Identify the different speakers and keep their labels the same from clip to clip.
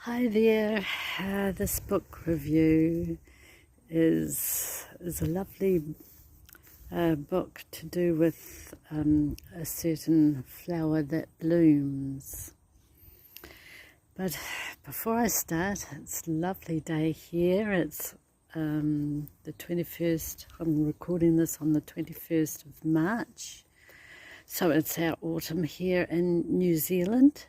Speaker 1: Hi there. This book review is a lovely book to do with a certain flower that blooms. But before I start, it's a lovely day here. It's the 21st. I'm recording this on the 21st of March. So it's our autumn here in New Zealand.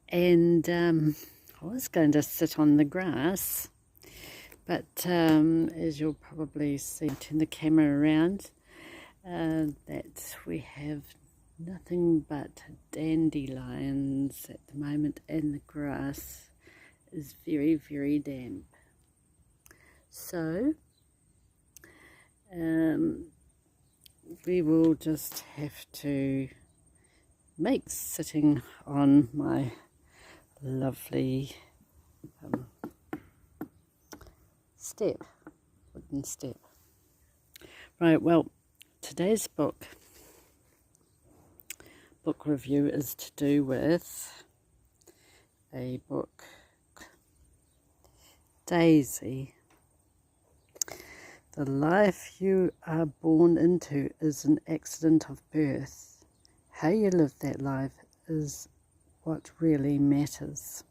Speaker 1: And I was going to sit on the grass, but as you'll probably see, turn the camera around, that we have nothing but dandelions at the moment, and the grass is very, very damp. So we will just have to make sitting on my lovely wooden step. Right, well, today's book review is to do with a book, Daisy. The life you are born into is an accident of birth. How you live that life is what really matters,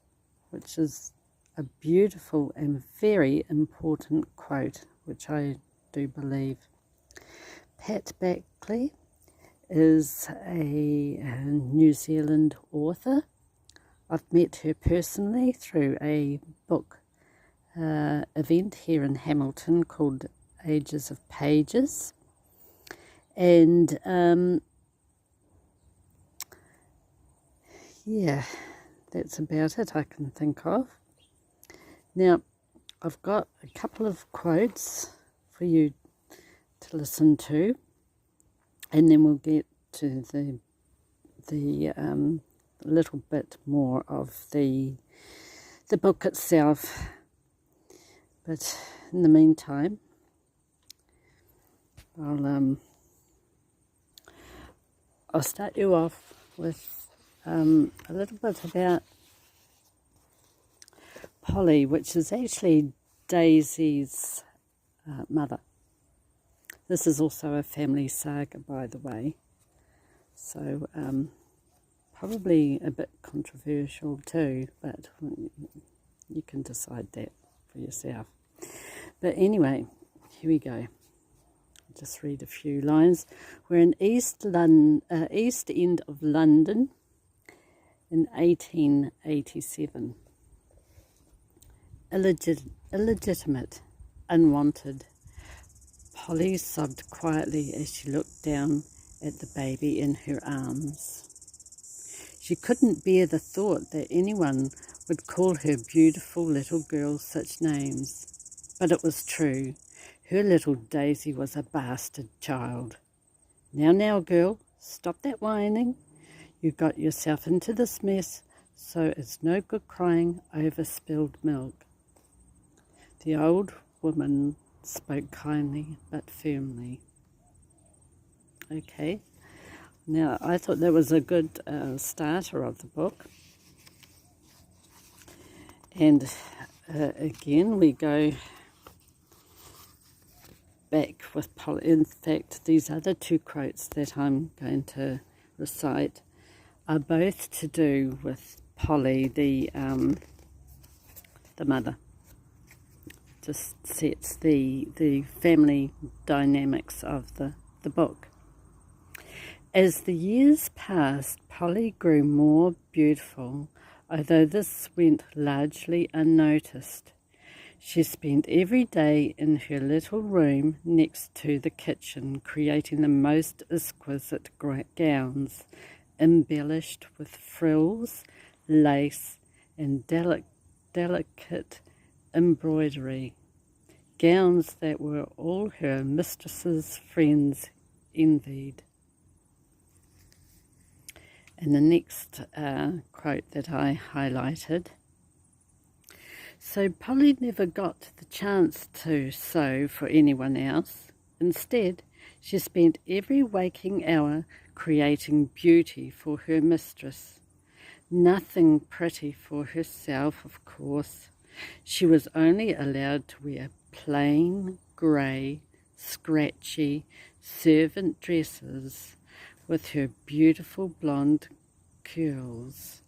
Speaker 1: which is a beautiful and very important quote, which I do believe. Pat Backley is a New Zealand author. I've met her personally through a book event here in Hamilton called Ages of Pages, and yeah, that's about it I can think of. Now, I've got a couple of quotes for you to listen to, and then we'll get to the little bit more of the book itself. But in the meantime, I'll start you off with a little bit about Polly, which is actually Daisy's mother. This is also a family saga, by the way, so probably a bit controversial too, but you can decide that for yourself. But anyway, here we go. I'll just read a few lines. We're in East End of London in 1887. Illegitimate, unwanted. Polly sobbed quietly as she looked down at the baby in her arms. She couldn't bear the thought that anyone would call her beautiful little girl such names. But it was true. Her little Daisy was a bastard child. Now, girl, stop that whining. You got yourself into this mess, so it's no good crying over spilled milk. The old woman spoke kindly but firmly. Okay, now I thought that was a good starter of the book. And again, we go back with Polly. In fact, these other two quotes that I'm going to recite are both to do with Polly, the mother. Just sets the family dynamics of the book. As the years passed, Polly grew more beautiful, although this went largely unnoticed. She spent every day in her little room next to the kitchen, creating the most exquisite gowns, embellished with frills, lace, and delicate embroidery, gowns that were all her mistress's friends envied. And the next quote that I highlighted. So Polly never got the chance to sew for anyone else. Instead, she spent every waking hour creating beauty for her mistress. Nothing pretty for herself, of course. She was only allowed to wear plain, grey, scratchy servant dresses with her beautiful blonde curls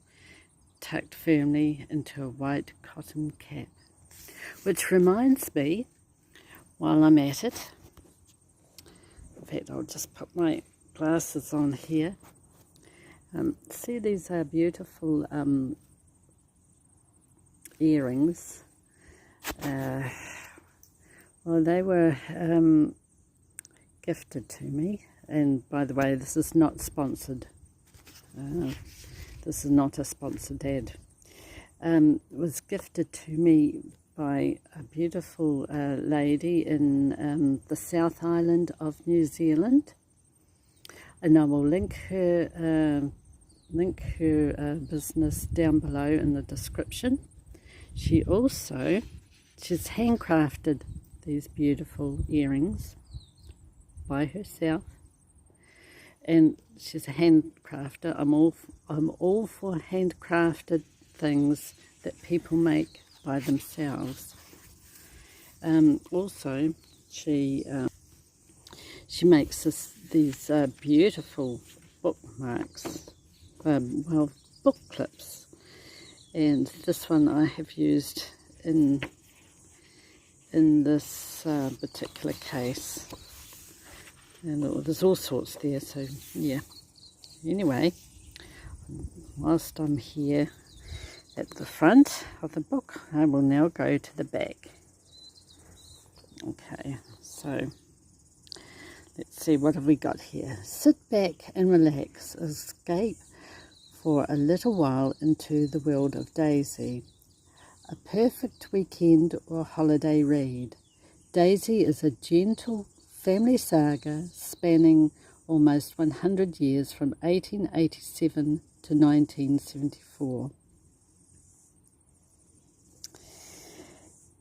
Speaker 1: tucked firmly into a white cotton cap. Which reminds me, while I'm at it, in fact I'll just put my glasses on here. See, these are beautiful earrings. Well, they were gifted to me, and by the way, this is not sponsored. This is not a sponsored ad. It was gifted to me by a beautiful lady in the South Island of New Zealand, and I will link her business down below in the description. She's handcrafted these beautiful earrings by herself, and she's a handcrafter. I'm all for handcrafted things that people make by themselves. Also, she makes these beautiful bookmarks, book clips, and this one I have used in this particular case, and there's all sorts there, so yeah. Anyway, whilst I'm here at the front of the book, I will now go to the back. Okay, so let's see, what have we got here? Sit back and relax, escape for a little while into the world of Daisy. A perfect weekend or holiday read. Daisy is a gentle family saga spanning almost 100 years from 1887 to 1974.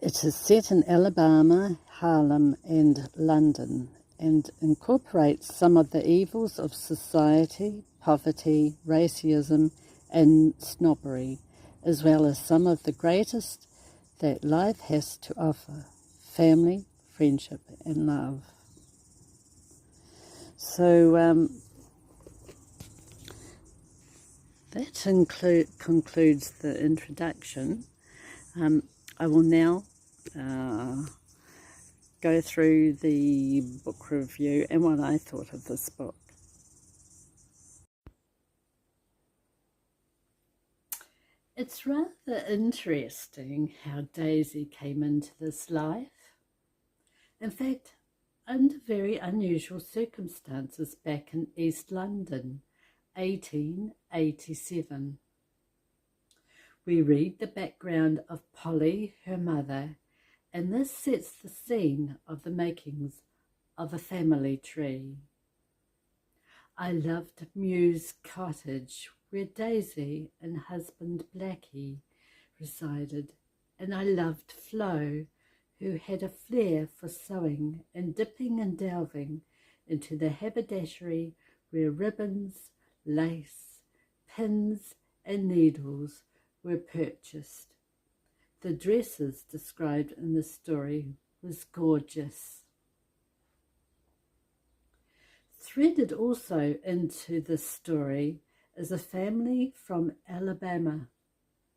Speaker 1: It is set in Alabama, Harlem, and London, and incorporates some of the evils of society, poverty, racism, and snobbery, as well as some of the greatest that life has to offer: family, friendship, and love. So that concludes the introduction. I will now go through the book review and what I thought of this book. It's rather interesting how Daisy came into this life. In fact, under very unusual circumstances back in East London, 1887. We read the background of Polly, her mother, and this sets the scene of the makings of a family tree. I loved Mew's cottage, where Daisy and husband Blackie resided, and I loved Flo, who had a flair for sewing and dipping and delving into the haberdashery where ribbons, lace, pins, and needles were purchased. The dresses described in the story was gorgeous. Threaded also into this story is a family from Alabama,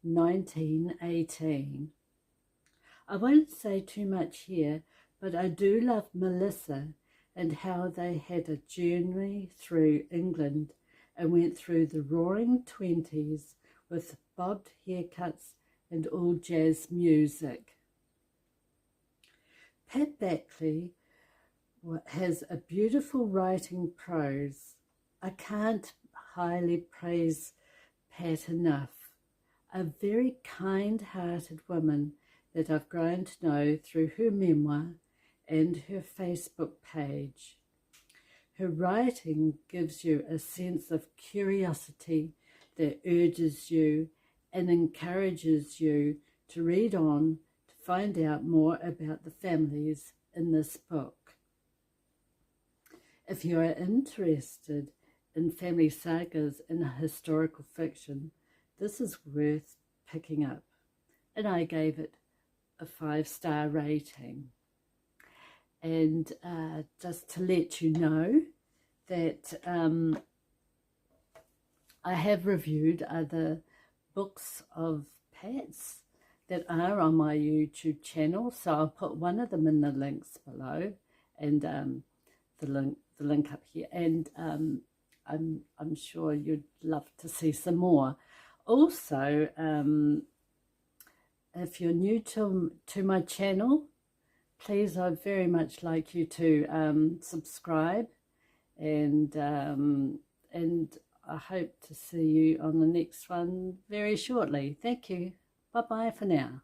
Speaker 1: 1918. I won't say too much here, but I do love Melissa and how they had a journey through England and went through the roaring 20s with bobbed haircuts and all jazz music. Pat Backley has a beautiful writing prose. I can't highly praise Pat enough. A very kind-hearted woman that I've grown to know through her memoir and her Facebook page. Her writing gives you a sense of curiosity that urges you and encourages you to read on to find out more about the families in this book. If you are interested in family sagas and historical fiction, this is worth picking up. And I gave it a 5-star rating. And just to let you know that I have reviewed other books of Pat's that are on my YouTube channel, so I'll put one of them in the links below, and the link up here, and I'm sure you'd love to see some more. Also, if you're new to my channel, please, I'd very much like you to subscribe, and I hope to see you on the next one very shortly. Thank you. Bye-bye for now.